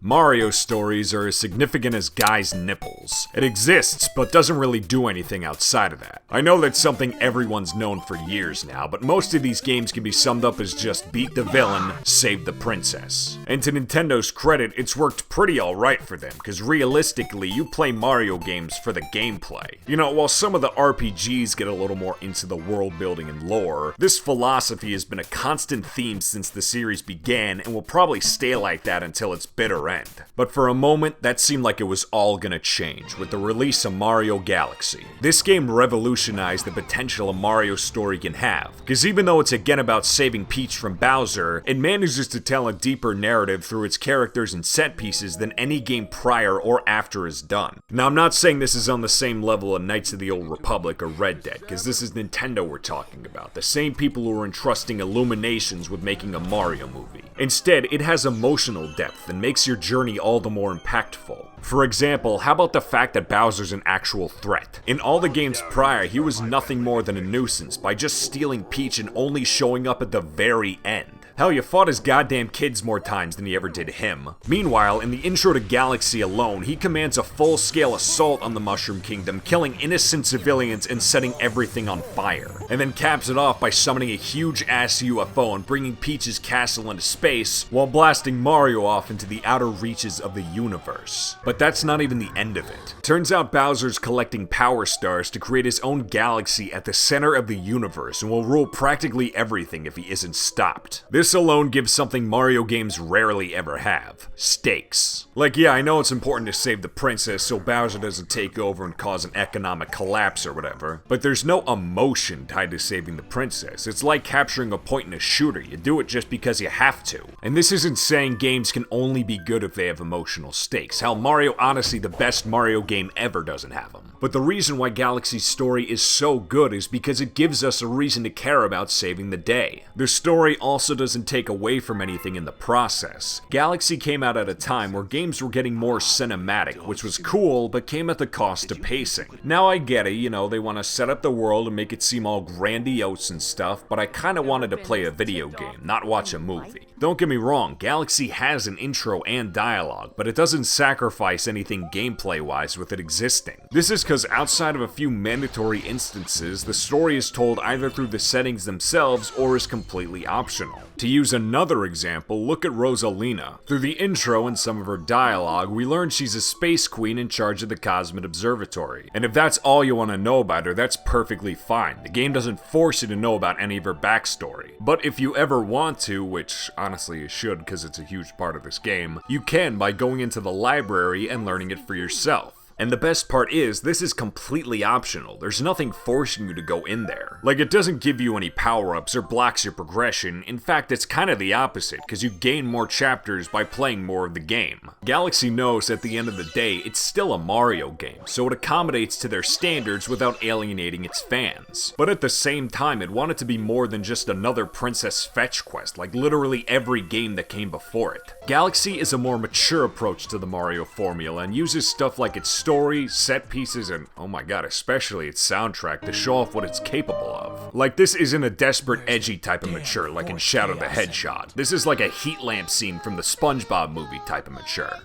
Mario stories are as significant as guys' nipples. It exists, but doesn't really do anything outside of that. I know that's something everyone's known for years now, but most of these games can be summed up as just beat the villain, save the princess. And to Nintendo's credit, it's worked pretty alright for them, because realistically, you play Mario games for the gameplay. You know, while some of the RPGs get a little more into the world building and lore, this philosophy has been a constant theme since the series began and will probably stay like that until its bitter end. But for a moment, that seemed like it was all gonna change with the release of Mario Galaxy. This game revolutionized the potential a Mario story can have, because even though it's again about saving Peach from Bowser, it manages to tell a deeper narrative through its characters and set pieces than any game prior or after has done. Now, I'm not saying this is on the same level of Knights of the Old Republic or Red Dead, because this is Nintendo we're talking about, the same people who are entrusting Illuminations with making a Mario movie. Instead, it has emotional depth and makes your journey all the more impactful. For example, how about the fact that Bowser's an actual threat? In all the games prior, he was nothing more than a nuisance by just stealing Peach and only showing up at the very end. Hell, you fought his goddamn kids more times than he ever did him. Meanwhile, in the intro to Galaxy alone, he commands a full-scale assault on the Mushroom Kingdom, killing innocent civilians and setting everything on fire. And then caps it off by summoning a huge-ass UFO and bringing Peach's castle into space, while blasting Mario off into the outer reaches of the universe. But that's not even the end of it. Turns out Bowser's collecting power stars to create his own galaxy at the center of the universe and will rule practically everything if he isn't stopped. This alone gives something Mario games rarely ever have: stakes. Like, yeah, I know it's important to save the princess so Bowser doesn't take over and cause an economic collapse or whatever, but there's no emotion tied to saving the princess. It's like capturing a point in a shooter. You do it just because you have to. And this isn't saying games can only be good if they have emotional stakes. Hell, Mario Odyssey, the best Mario game ever, doesn't have them. But the reason why Galaxy's story is so good is because it gives us a reason to care about saving the day. The story also doesn't take away from anything in the process. Galaxy came out at a time where games were getting more cinematic, which was cool, but came at the cost of pacing. Now I get it, you know, they want to set up the world and make it seem all grandiose and stuff, but I kinda wanted to play a video game, not watch a movie. Don't get me wrong, Galaxy has an intro and dialogue, but it doesn't sacrifice anything gameplay-wise with it existing. This is because outside of a few mandatory instances, the story is told either through the settings themselves or is completely optional. To use another example, look at Rosalina. Through the intro and some of her dialogue, we learn she's a space queen in charge of the Cosmic Observatory. And if that's all you want to know about her, that's perfectly fine. The game doesn't force you to know about any of her backstory. But if you ever want to, which honestly you should because it's a huge part of this game, you can by going into the library and learning it for yourself. And the best part is, this is completely optional. There's nothing forcing you to go in there. Like, it doesn't give you any power-ups or blocks your progression. In fact, it's kind of the opposite, because you gain more chapters by playing more of the game. Galaxy knows at the end of the day, it's still a Mario game, so it accommodates to their standards without alienating its fans. But at the same time, it wanted to be more than just another Princess Fetch quest, like literally every game that came before it. Galaxy is a more mature approach to the Mario formula and uses stuff like its story, set pieces, and oh my god, especially its soundtrack to show off what it's capable of. Like, this isn't a desperate, edgy type of mature like in Shadow the Hedgehog. This is like a heat lamp scene from the SpongeBob movie type of mature.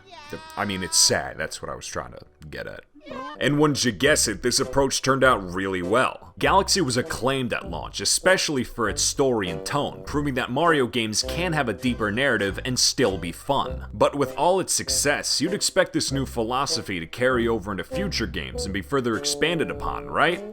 I mean, it's sad, that's what I was trying to get at. And wouldn't you guess it, this approach turned out really well. Galaxy was acclaimed at launch, especially for its story and tone, proving that Mario games can have a deeper narrative and still be fun. But with all its success, you'd expect this new philosophy to carry over into future games and be further expanded upon, right?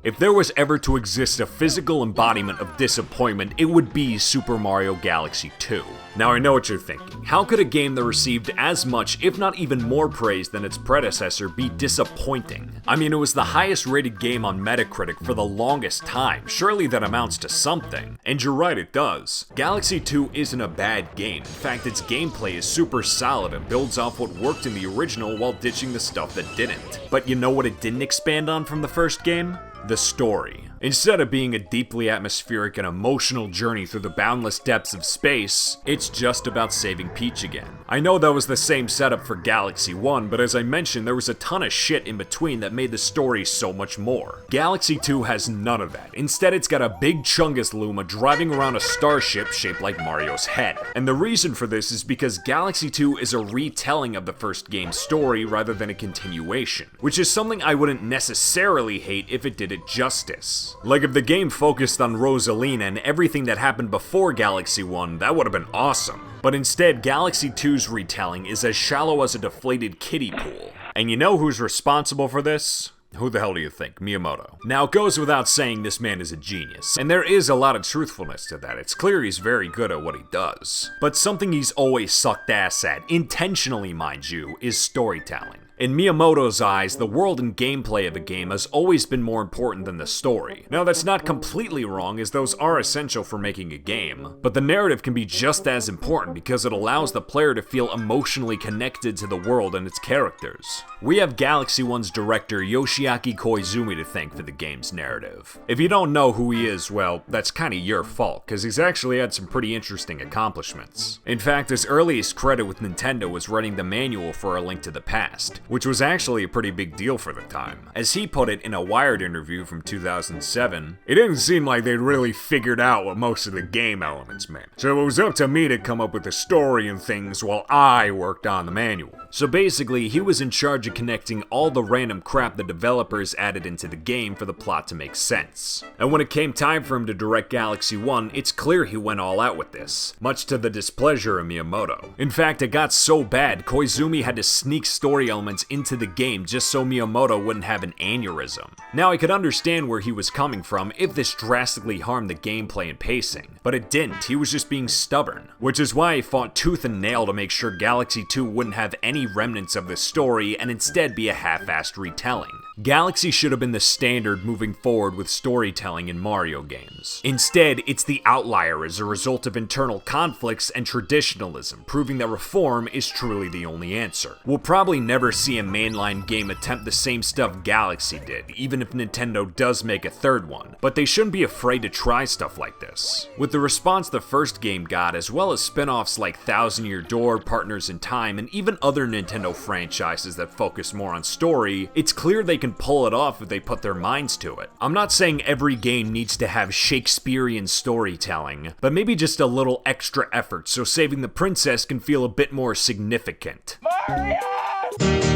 If there was ever to exist a physical embodiment of disappointment, it would be Super Mario Galaxy 2. Now I know what you're thinking. How could a game that received as much, if not even more praise than its predecessor, be disappointing? I mean, it was the highest rated game on Metacritic for the longest time. Surely that amounts to something. And you're right, it does. Galaxy 2 isn't a bad game. In fact, its gameplay is super solid and builds off what worked in the original while ditching the stuff that didn't. But you know what it didn't expand on from the first game? The story. Instead of being a deeply atmospheric and emotional journey through the boundless depths of space, it's just about saving Peach again. I know that was the same setup for Galaxy 1, but as I mentioned, there was a ton of shit in between that made the story so much more. Galaxy 2 has none of that. Instead, it's got a big Chungus Luma driving around a starship shaped like Mario's head. And the reason for this is because Galaxy 2 is a retelling of the first game's story rather than a continuation, which is something I wouldn't necessarily hate if it did it justice. Like if the game focused on Rosalina and everything that happened before Galaxy 1, that would have been awesome. But instead, Galaxy 2's retelling is as shallow as a deflated kiddie pool. And you know who's responsible for this? Who the hell do you think? Miyamoto. Now, it goes without saying this man is a genius, and there is a lot of truthfulness to that. It's clear he's very good at what he does. But something he's always sucked ass at, intentionally mind you, is storytelling. In Miyamoto's eyes, the world and gameplay of a game has always been more important than the story. Now, that's not completely wrong, as those are essential for making a game, but the narrative can be just as important because it allows the player to feel emotionally connected to the world and its characters. We have Galaxy 1's director Yoshiaki Koizumi to thank for the game's narrative. If you don't know who he is, well, that's kinda your fault, cause he's actually had some pretty interesting accomplishments. In fact, his earliest credit with Nintendo was writing the manual for A Link to the Past, which was actually a pretty big deal for the time. As he put it in a Wired interview from 2007, it didn't seem like they'd really figured out what most of the game elements meant, so it was up to me to come up with the story and things while I worked on the manual. So basically, he was in charge of connecting all the random crap the developers added into the game for the plot to make sense. And when it came time for him to direct Galaxy 1, it's clear he went all out with this, much to the displeasure of Miyamoto. In fact, it got so bad, Koizumi had to sneak story elements into the game just so Miyamoto wouldn't have an aneurysm. Now, I could understand where he was coming from if this drastically harmed the gameplay and pacing, but it didn't. He was just being stubborn, which is why he fought tooth and nail to make sure Galaxy 2 wouldn't have any remnants of the story and instead be a half-assed retelling. Galaxy should have been the standard moving forward with storytelling in Mario games. Instead, it's the outlier as a result of internal conflicts and traditionalism, proving that reform is truly the only answer. We'll probably never see a mainline game attempt the same stuff Galaxy did, even if Nintendo does make a third one, but they shouldn't be afraid to try stuff like this. With the response the first game got, as well as spin-offs like Thousand Year Door, Partners in Time, and even other Nintendo franchises that focus more on story, it's clear they can pull it off if they put their minds to it. I'm not saying every game needs to have Shakespearean storytelling, but maybe just a little extra effort so saving the princess can feel a bit more significant. Mario!